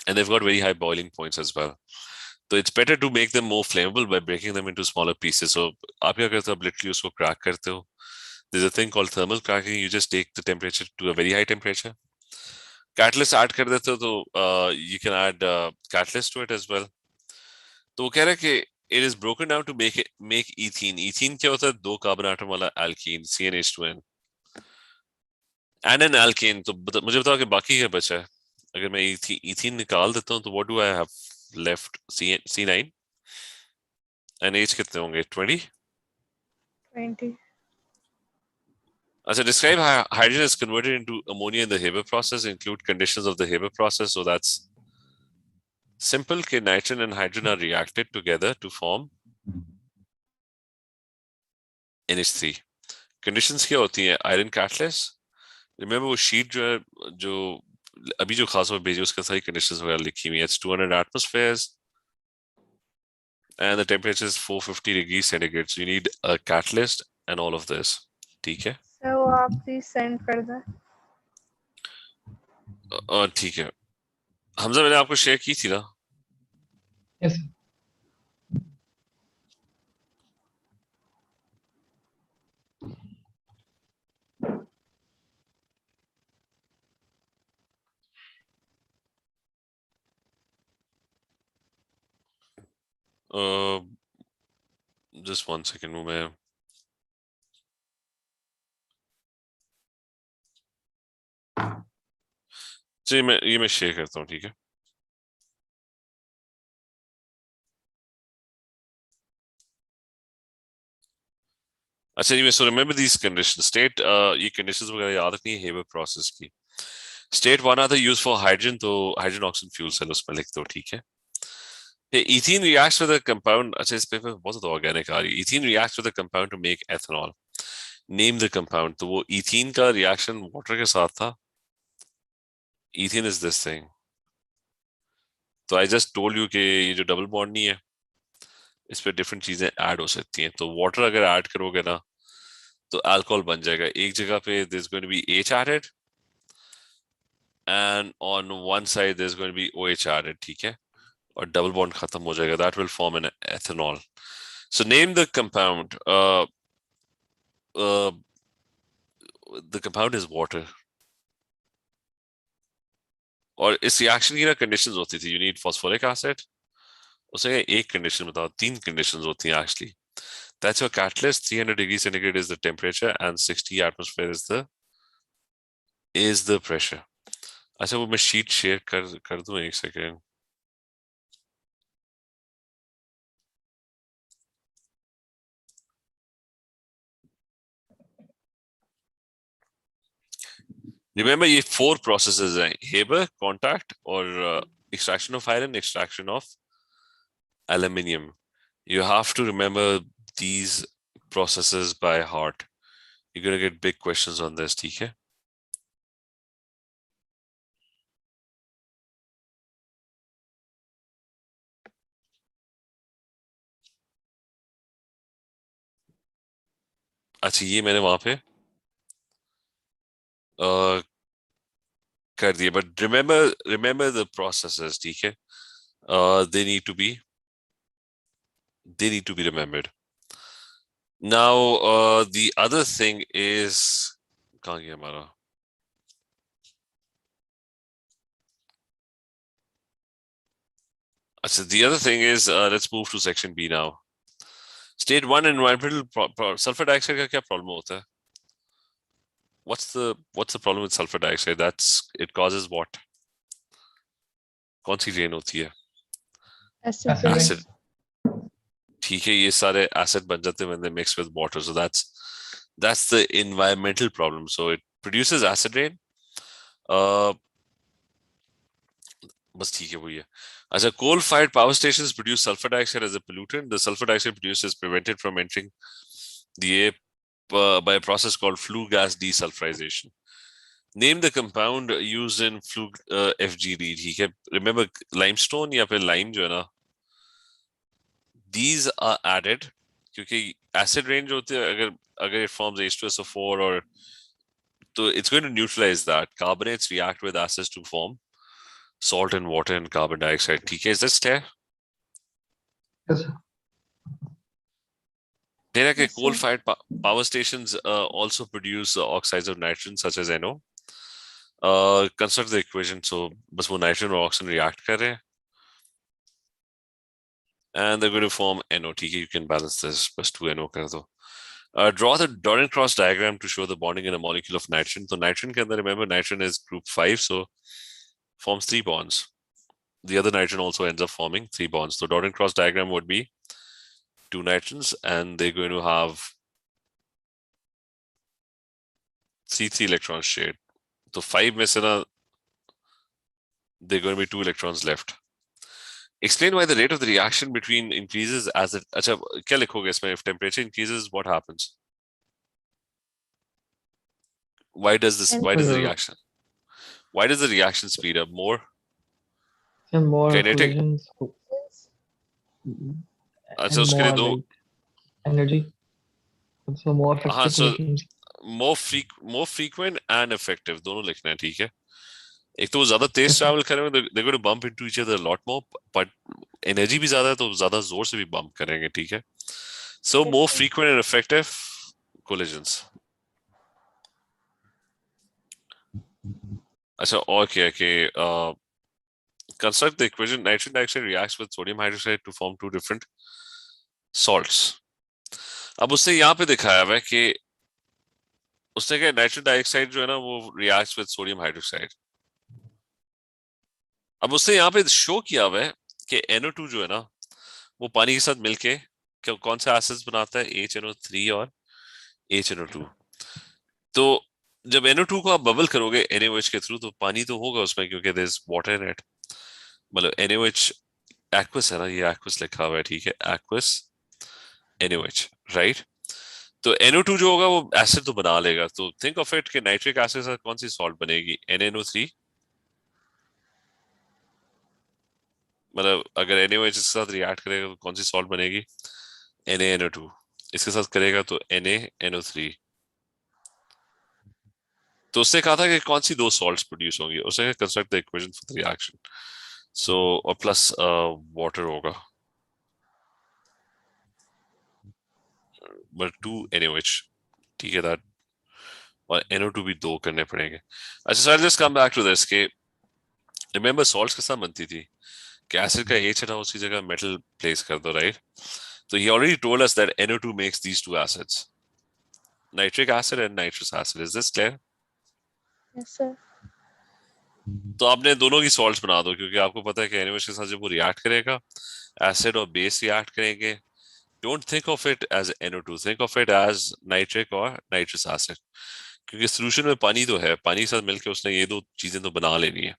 and they've got very high boiling points as well. So it's better to make them more flammable by breaking them into smaller pieces. So आप क्या करते हो, आप literally उसको crack करते हो. There's a thing called thermal cracking. You just take the temperature to a very high temperature. Catalyst add कर देते हो तो you can add catalyst to it as well. तो वो कह रहा है कि it is broken down to make ethene. Ethene क्या होता है, दो कार्बन आटम वाला alkene, CnH2n. And an alkane. तो मुझे बताओ कि बाकी क्या बचा है. अगर मैं ethene निकाल देता हूँ तो what do I have left? C9 and H कितने होंगे, 20? 20. So describe how hydrogen is converted into ammonia in the Haber process, include conditions of the Haber process. So that's simple. कि nitrogen and hydrogen are reacted together to form NH3. Conditions क्या होती हैं? Iron catalyst. Remember वो sheet जो है, जो अभी जो खास में भेजी उसका सारी conditions वगैरह लिखी हुई है. It's 200 atmospheres and the temperature is 450 degrees centigrade. So you need a catalyst and all of this. ठीक है? सर वो आप प्लीज सेंड कर दें. ठीक है. हमजा मैंने आपको शेयर की थी ना? Yes, sir. Just 1 second वो मैं ये मैं शेयर करता हूँ, ठीक है? अच्छा जी, so remember these conditions. State ये conditions वगैरह याद रखनी है Haber process की. State 1 आता है use for hydrogen, तो hydrogen oxygen fuel cell उसमें लिख दो, ठीक है? Ethene reacts with a compound. अच्छा, इस पेपर में बहुत ज़्यादा organic आ रही है. Ethene reacts with a compound to make ethanol. Name the compound. तो वो ethene का reaction water के साथ था. Ethene is this thing. तो I just told you कि ये जो double bond नहीं है, इस पे different चीजें add हो सकती हैं. तो water अगर add करोगे ना, तो alcohol बन जाएगा. एक जगह पे there's going to be H added and on one side there's going to be OH added, ठीक है? और double bond खत्म हो जाएगा. That will form an ethanol. So name the compound. The compound is water. और इस reaction की ना conditions होती थी. You need phosphoric acid. उसे एक condition बताओ, 3 conditions होती हैं actually. That's your catalyst. 300 degrees centigrade is the temperature and 60 atmosphere is the pressure. अच्छा, वो मैं sheet share कर दूं, एक second. Remember ये 4 processes हैं: Haber, contact, or extraction of iron, extraction of aluminium. You have to remember these processes by heart. You're gonna get big questions on this, ठीक है? अच्छा, ये मैंने वहां पे कर दिया, but remember the processes, ठीक है? They need to be They need to be remembered. Now, the other thing is, कहाँ गया हमारा? The other thing is, let's move to section B now. State 1 environmental sulfur dioxide का क्या problem होता है? What's the problem with sulfur dioxide? It causes what? कौन सी rain होती है? Acid rain. Acid. ठीक है, ये सारे acid बन जाते हैं when they mix with water. So that's the environmental problem. So it produces acid rain. बस ठीक है, वही है. अच्छा, coal-fired power stations produce sulfur dioxide as a pollutant. The sulfur dioxide produced is prevented from entering the air by a process called flue gas desulfurization. Name the compound used in flue FGD. ठीक है, remember limestone या फिर lime जो है ना, these are added क्योंकि acid rain जो होती है, अगर it forms H2SO4 or so it's going to neutralize that. Carbonates react with acids to form salt and water and carbon dioxide. TK, is this clear? Yes, sir. Yes, Coal-fired power stations also produce oxides of nitrogen such as NO. Construct the equation. So, बस वो nitrogen और oxygen react कर रहे हैं. And they're going to form NO. TK, you can balance this. बस 2NO कर दो. Draw the dot and cross diagram to show the bonding in a molecule of nitrogen. So nitrogen के अंदर, remember, nitrogen is group 5, so forms 3 bonds. The other nitrogen also ends up forming 3 bonds. So dot and cross diagram would be 2 nitrogens, and they're going to have 3 electrons shared. So 5 में से ना, they're going to be 2 electrons left. Explain why the rate of the reaction between increases as it. अच्छा, क्या लिखोगे इसमें? If temperature increases, what happens? Why does the reaction? Why does the reaction speed up? More And more kinetic. collisions. अच्छा, And उसके लिए more दो. like energy. So more effective हाँ, so collisions. more frequent and effective दोनों लिखना है, ठीक है? एक तो वो ज्यादा तेज ट्रैवल करेंगे, they're going to bump into each other a lot more, but energy भी ज्यादा है तो ज्यादा जोर से भी बम्प करेंगे, ठीक है? So more frequent and effective collisions. अच्छा, और क्या कि construct the equation. Nitrogen dioxide reacts with sodium hydroxide to form 2 different salts. अब उसने यहाँ पे दिखाया हुआ है कि उसने क्या, नाइट्रोजन डाइऑक्साइड जो है ना वो reacts with sodium hydroxide. अब उसने यहाँ पे शो किया हुआ है कि NO2 जो है ना वो पानी के साथ मिलके कौन सा एसिड्स बनाता है? HNO3 और HNO2. तो जब NO2 को आप बबल करोगे NaOH के थ्रू तो पानी तो होगा उसमें क्योंकि there is water in it. मतलब NaOH एक्वस है ना, ये एक्वस लिखा हुआ है, ठीक है? Aqueous NaOH, right? तो NO2 जो होगा वो एसिड तो बना लेगा. तो थिंक ऑफ इट कि नाइट्रिक एसिड के साथ कौन सी सॉल्ट बनेगी? NaNO3. मतलब अगर NaOH इसके साथ रिएक्ट करेगा तो कौन सी सॉल्ट बनेगी? NaNO2. इसके साथ करेगा तो NaNO3. तो उसने कहा था कि कौन सी 2 सॉल्ट्स प्रोड्यूस होंगी. उसने construct the equation for the reaction. So और प्लस वाटर होगा, बट 2 NaOH, ठीक है? दैट और NO2 भी 2 करने पड़ेंगे. अच्छा, so just come back to this के रिमेंबर सॉल्ट्स के साथ बनती थी कि एसिड का H हटाओ उसकी जगह मेटल प्लेस कर दो, right? So he already told us that NO2 makes these 2 acids, nitric acid and nitrous acid. Is this clear? Yes, sir. तो आपने दोनों की सॉल्ट्स बना दो क्योंकि आपको पता है कि NaOH के साथ जब वो रिएक्ट करेगा, एसिड और बेस रिएक्ट करेंगे. Don't think of it as NO2. Think of it as nitric or nitrous acid. क्योंकि सोल्यूशन में पानी तो है, पानी के साथ मिलकर उसने ये 2 चीजें तो बना लेनी है.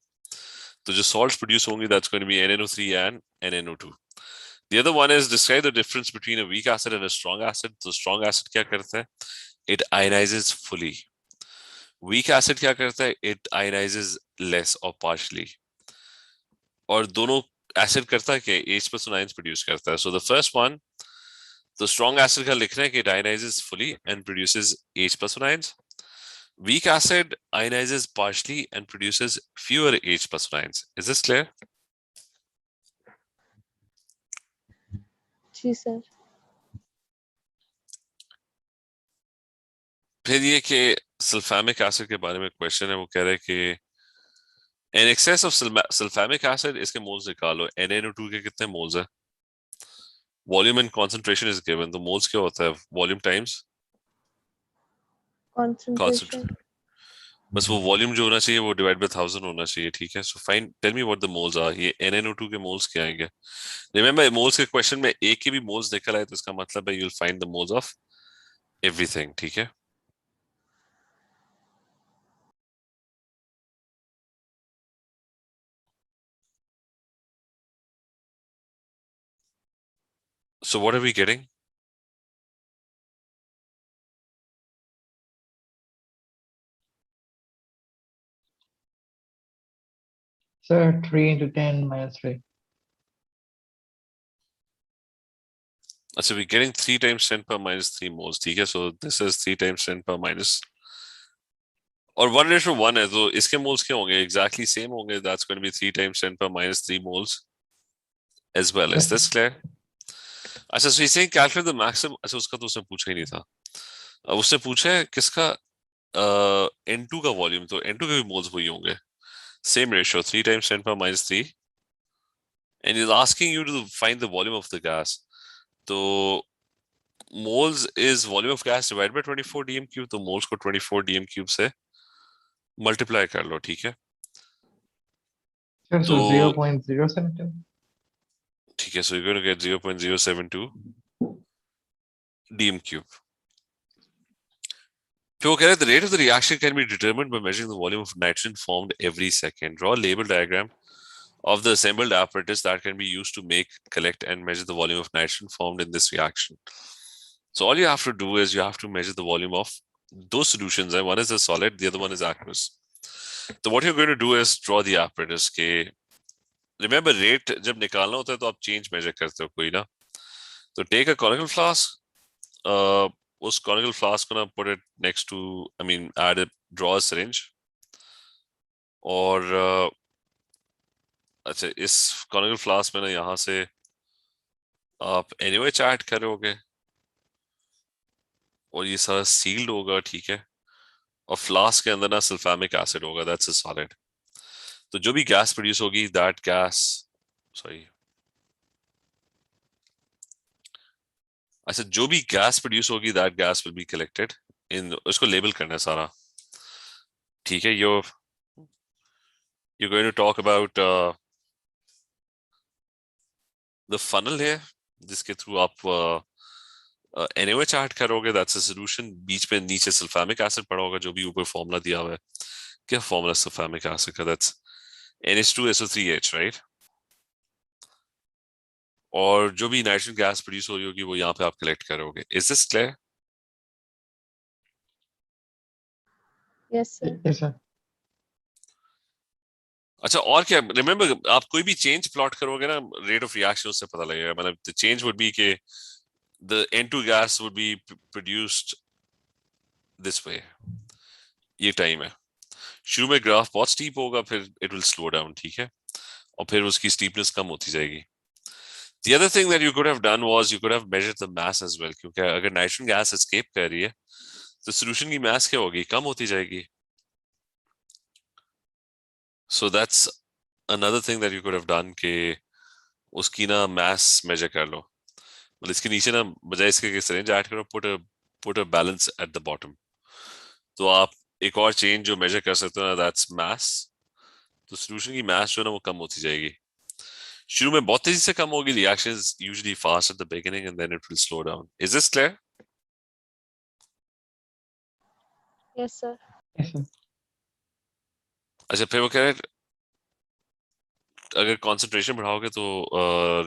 तो जो सॉल्ट्स प्रोड्यूस होंगी that's going to be NaNO3 and NaNO2. The other one is describe the difference between a weak acid and a strong acid. So strong acid क्या करता है? It ionizes fully. Weak acid क्या करता है? It ionizes less or partially. और दोनों acid करता है कि H+ ions प्रोड्यूस करता है. So the first one, the strong acid का लिखना है कि it ionizes fully and produces H+ ions. Weak acid ionizes partially and produces fewer H+ ions. Is this clear? जी सर। फिर ये कि सल्फामिक एसिड के बारे में क्वेश्चन है, वो कह रहे हैं कि in excess of sulfamic acid, इसके मोल्स निकालो। NaNO2 के कितने मोल्स है? Volume and concentration is given, तो मोल्स क्या होता है? Volume times concentration. कॉन्सेंट्रेशन। बस वो वॉल्यूम जो होना चाहिए वो डिवाइड बाय 1000 होना चाहिए, ठीक है। So fine, tell me what the moles are. ये NaNO2 के मोल्स क्या आएंगे? रिमेंबर, मोल्स के क्वेश्चन में एक के भी मोल्स निकल आए तो इसका मतलब है you will find the moles of everything, ठीक है। So what are we getting? Sir, 3 into 10 minus 3. So we're getting 3 times 10 per minus 3 moles, ठीक है। So this is 3 times 10 per minus, और 1:1 है, तो इसके मोल्स क्या होंगे? Exactly same होंगे। That's going to be 3 times 10 per minus 3 moles as well. Is this clear? अच्छा, so इसे calculate the maximum। अच्छा, उसका तो उसने पूछा ही नहीं था। अब उसने पूछा है किसका? N2 का वॉल्यूम, तो N2 के भी मोल्स वही होंगे, same ratio, 3 times 10 per minus 3, and he's asking you to find the volume of the gas. तो moles is volume of gas divided by 24 dm cube, तो moles को 24 dm cube से multiply कर लो, ठीक है। Sir, तो so 0.072. ठीक है, so you're going to get 0.072 dm cube. फिर वो कह रहे हैं the rate of the reaction can be determined by measuring the volume of nitrogen formed every second. Draw a label diagram of the assembled apparatus that can be used to make, collect, and measure the volume of nitrogen formed in this reaction. So all you have to do is you have to measure the volume of those solutions, and one is a solid, the other one is aqueous. So what you're going to do is draw the apparatus के, remember rate जब निकालना होता है तो आप change measure करते हो कोई ना, तो take a conical flask, उस conical flask को ना put it next to, I mean add a, draw a syringe, और अच्छा इस conical flask में ना यहाँ से आप NaOH ऐड करोगे और ये सारा सील्ड होगा, ठीक है। और फ्लास्क के अंदर ना सल्फामिक एसिड होगा, दैट्स अ सॉलिड। तो जो भी गैस प्रोड्यूस होगी दैट गैस, सॉरी, अच्छा जो भी गैस प्रोड्यूस होगी that gas will be collected in, उसको लेबल करना है सारा, ठीक है। You going to talk about the funnel है जिसके थ्रू आप NaOH ऐड करोगे, दैट्स अ सॉल्यूशन। बीच में नीचे सल्फामिक एसिड पड़ा होगा, जो भी ऊपर फॉर्मूला दिया हुआ है, क्या फॉर्मूला सल्फामिक एसिड का? That's NH2SO3H, right. और जो भी नाइट्रोजन गैस प्रोड्यूस हो रही होगी वो यहाँ पे आप कलेक्ट करोगे। Is this clear? Yes sir. Yes, sir. अच्छा, और क्या? रिमेंबर, आप कोई भी चेंज प्लॉट करोगे ना, रेट ऑफ रिएक्शन उससे पता लगेगा। मतलब द चेंज वुड बी के the N2 gas would be produced this way, ये टाइम है। शुरू में ग्राफ बहुत स्टीप होगा, फिर इट विल स्लो डाउन, ठीक है, और फिर उसकी स्टीपनेस कम होती जाएगी। The other thing that you could have done was you could have measured the mass as well, क्योंकि अगर नाइट्रोजन गैस एस्केप कर रही है तो सॉल्यूशन की मास क्या होगी? कम होती जाएगी। So that's another thing that you could have done कि उसकी ना mass measure कर लो। मतलब इसके नीचे ना बजाय इसके कि syringe ऐड करो, put a balance at the bottom। तो आप एक और चेंज जो मेजर कर सकते हो ना, that's mass। तो सॉल्यूशन की mass जो है ना वो कम होती जाएगी। शुरू में बहुत तेजी से कम होगी, reaction is usually fast at the beginning and then it will slow down. Is this clear? Yes sir. Yes, sir. अच्छा, फिर वो कह रहे हैं अगर कंसंट्रेशन बढ़ाओगे तो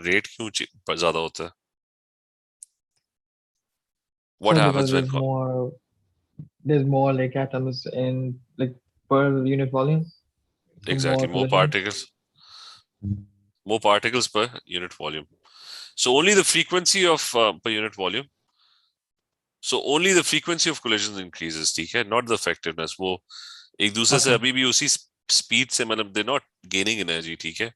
रेट क्यों ज्यादा होता है? What Sir, happens because when, there's more like atoms in like per unit volume. So more exactly collisions. more particles per unit volume, so only the frequency of per unit volume, so only the frequency of collisions increases, ठीक है, not the effectiveness। वो एक दूसरे से Okay. अभी भी उसी speed से मतलब they're not gaining energy, ठीक है?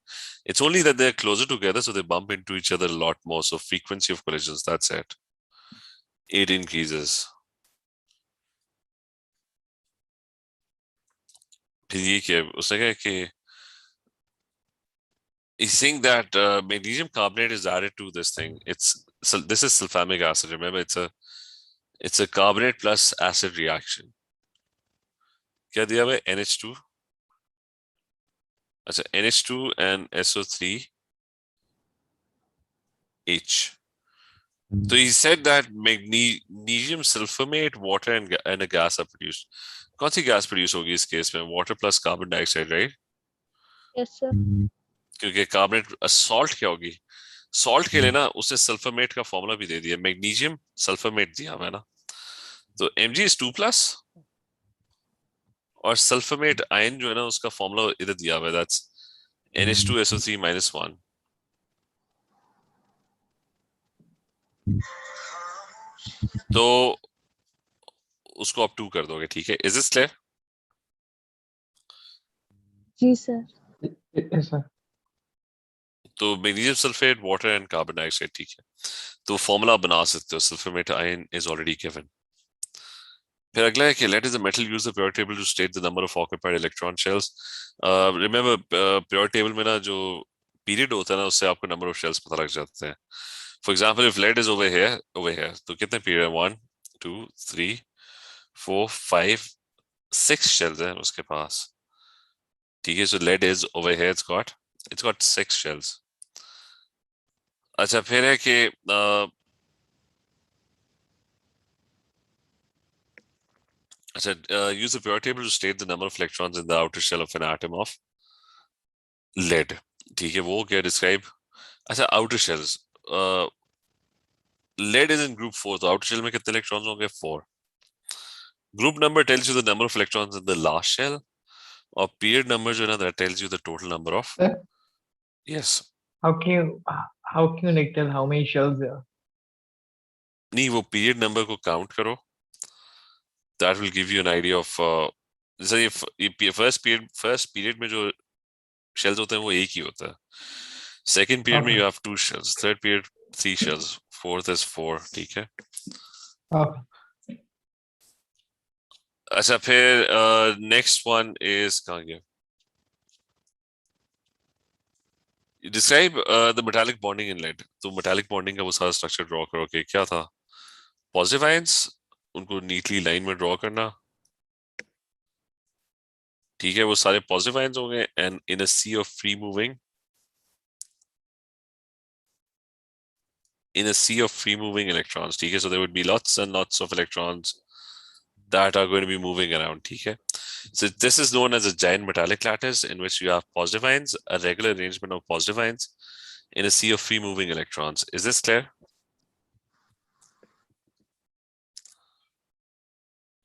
It's only that they're closer together, so they bump into each other a lot more. So frequency of collisions, that's it. It increases. फिर ये क्या उसने कहा कि he's saying that magnesium carbonate is added to this thing. This is sulfamic acid. Remember, it's a carbonate plus acid reaction. क्या दिया हुआ है? NH2. अच्छा, NH2 and SO3H. So he said that magnesium sulfamate, water and a gas are produced. कौन सी gas produce होगी इस case में? Water plus carbon dioxide, right? Yes, sir. क्योंकि कार्बोनेट सॉल्ट क्या होगी? सॉल्ट के लिए ना उसने सल्फामेट का फॉर्मूला भी दे दिया, मैग्नीशियम सल्फामेट दिया हुआ है ना, तो Mg is 2+ और सल्फामेट आयन जो है ना उसका फॉर्मूला इधर दिया हुआ है, दैट्स NH2SO3-1. तो उसको आप 2 कर दोगे, ठीक है? Is this clear? जी सर. Yes, sir. तो magnesium sulphate, water and carbon dioxide, ठीक है? तो फॉर्मूला बना सकते हो, sulphamate ion is already given. फिर अगला है कि let is the metal use the periodic table to state the number of occupied electron shells. Remember periodic table में ना जो पीरियड होता है ना उससे आपको नंबर ऑफ शेल्स पता लग जाते हैं. For example if lead is over here तो कितने पीरियड है? 1 2 3 4 5 6 शेल्स हैं उसके पास, ठीक है? सो lead is over here, it's got 6 shells. अच्छा, फिर है कि use the periodic table to state the number of electrons in the outer shell of an atom of lead, ठीक है? वो क्या डिस्क्राइब? अच्छा, outer shells, lead is in group 4, तो outer shell में कितने इलेक्ट्रॉन्स होंगे? 4. Group number tells you the number of electrons in the last shell, और period number जो है ना that tells you the total number of. Sir, Yes. how can you like tell how many shells there are? नहीं, वो period number को count करो, that will give you an idea of जैसे ये first period में जो shells होते हैं वो एक ही होता है. Second period में Okay. you have 2 shells, third period 3 shells, fourth is 4, ठीक है? Okay. अच्छा, फिर next one is कहाँ गया? Describe the metallic bonding in lead. तो metallic bonding का वो सारा स्ट्रक्चर ड्रॉ करो कि क्या था? पॉजिटिव आयंस उनको नीटली लाइन में ड्रॉ करना, ठीक है? वो सारे पॉजिटिव आयंस होंगे and in a sea of free moving electrons, ठीक है? So there would be lots and lots of electrons that are going to be moving around, ठीक है? So this is known as a giant metallic lattice in which you have positive ions, a regular arrangement of positive ions in a sea of free moving electrons. Is this clear?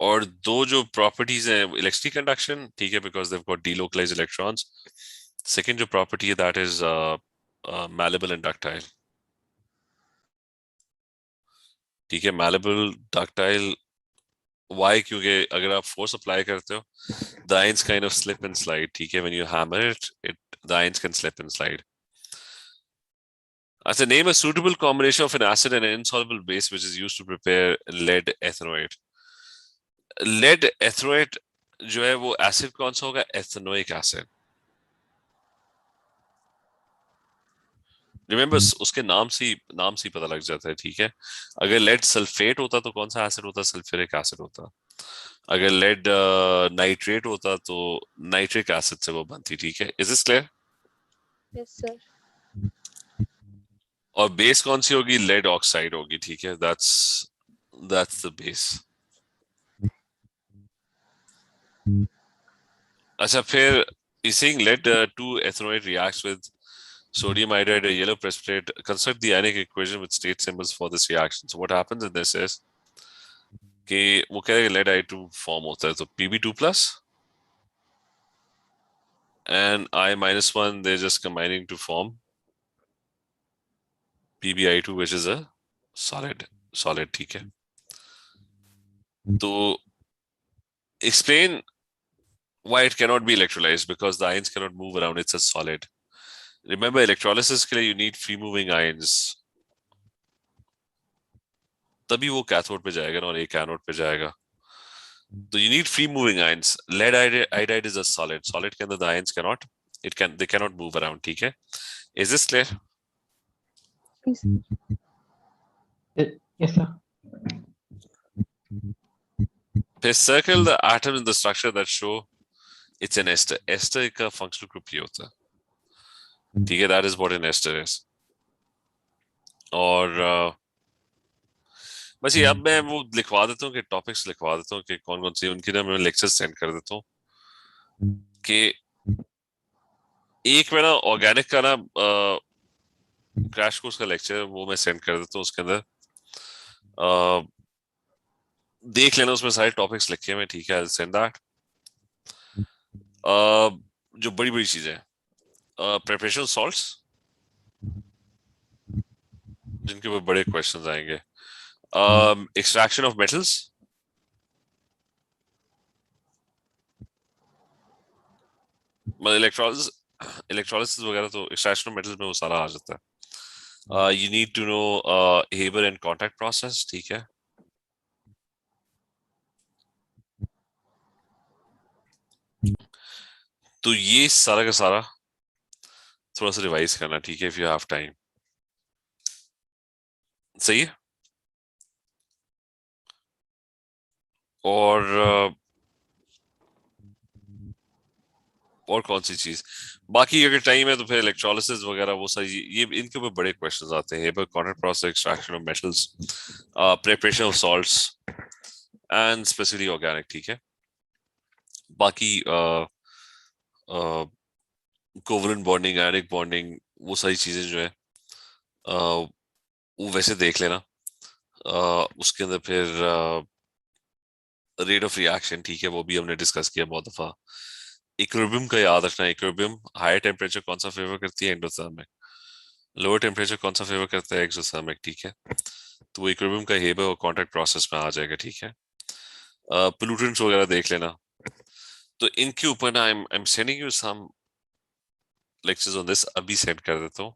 और दो जो properties हैं, electricity conduction, ठीक है, because they've got delocalized electrons. Second जो property है that is malleable and ductile, ठीक है? malleable, ductile, why? क्योंकि अगर आप फोर्स अप्लाई करते हो the ions kind of slip and slide, ठीक है? when you hammer it, the ions can slip and slide. As a name a suitable combination of an acid and an insoluble base which is used to prepare lead ethanoate. lead ethanoate जो है वो acid कौन सा होगा? Ethanoic acid. Remember उसके नाम से पता लग जाता है, ठीक है? अगर लेड सल्फेट होता तो कौन सा एसिड होता? सल्फ्यूरिक एसिड होता. अगर लेड नाइट्रेट होता तो नाइट्रिक एसिड से वो बनती, ठीक है? Is this clear? Yes, sir. और बेस कौन सी होगी? लेड ऑक्साइड होगी, ठीक है? That's the base. अच्छा, फिर he's saying lead 2-ethanoate reacts with sodium iodide, a yellow precipitate. Construct the Ionic equation with state symbols for this reaction. So what happens in this is कि वो कह रहे हैं lead I2 फॉर्म होता है, तो Pb2+ and I-1, they're just combining to form PbI2, which is a solid, ठीक है? तो explain Why it cannot be electrolyzed? Because the ions cannot move around. It's a solid. Remember, electrolysis के लिए you need free moving ions. तभी वो cathode पे जाएगा ना और एक एनोड पे जाएगा. So you need free moving ions. Lead iodide is a solid. Solid के अंदर the ions they cannot move around. ठीक है? Is this clear? Yes, sir. फिर circle the atom in the structure that show it's an ester. Ester का functional group ये होता है. ठीक है? That is what an ester is. और बस ये अब मैं वो लिखवा देता हूँ कि टॉपिक्स लिखवा देता हूँ कि कौन कौन सी उनकी ना मैं लेक्चर्स सेंड कर देता हूँ कि एक मैं ना ऑर्गेनिक का ना क्रैश कोर्स का लेक्चर वो मैं सेंड कर देता हूँ. उसके अंदर देख लेना, उसमें सारे टॉपिक्स लिखे हुए. ठीक है? Send that. जो बड़ी बड़ी चीजें हैं, प्रिपरेशन सॉल्ट्स जिनके ऊपर बड़े क्वेश्चंस आएंगे. एक्सट्रैक्शन ऑफ मेटल्स, मतलब इलेक्ट्रोलिसिस वगैरह तो एक्सट्रैक्शन ऑफ मेटल्स में वो सारा आ जाता है. You need to know Haber and contact process. ठीक है? तो ये सारा का सारा थोड़ा सा रिवाइज करना. ठीक है? if you have time. सही है? और कौन सी चीज बाकी अगर टाइम है तो फिर इलेक्ट्रोलिसिस वगैरह वो सारी ये इनके ऊपर बड़े क्वेश्चंस आते हैं. Haber contact process, extraction of metals, preparation of salts and specifically organic. ठीक है? बाकी कोवलेंट बॉन्डिंग, आयनिक बॉन्डिंग, वो सारी चीजें जो है वो वैसे देख लेना. उसके अंदर फिर रेट ऑफ रिएक्शन. ठीक है? वो भी हमने डिस्कस किया बहुत दफा. इक्विलिब्रियम का याद रखना. इक्विलिब्रियम हायर टेम्परेचर कौन सा फेवर करती है? एंडोथर्मिक. लोअर टेम्परेचर कौन सा फेवर करता है? एक्सोथर्मिक. ठीक है? तो वो इक्विलिब्रियम का हेबर और कॉन्टैक्ट प्रोसेस में आ जाएगा. ठीक है? पोल्यूटेंट्स वगैरह देख लेना. तो इनके ऊपर ना I am sending you some lectures on this. अभी सेंड कर देता हूँ.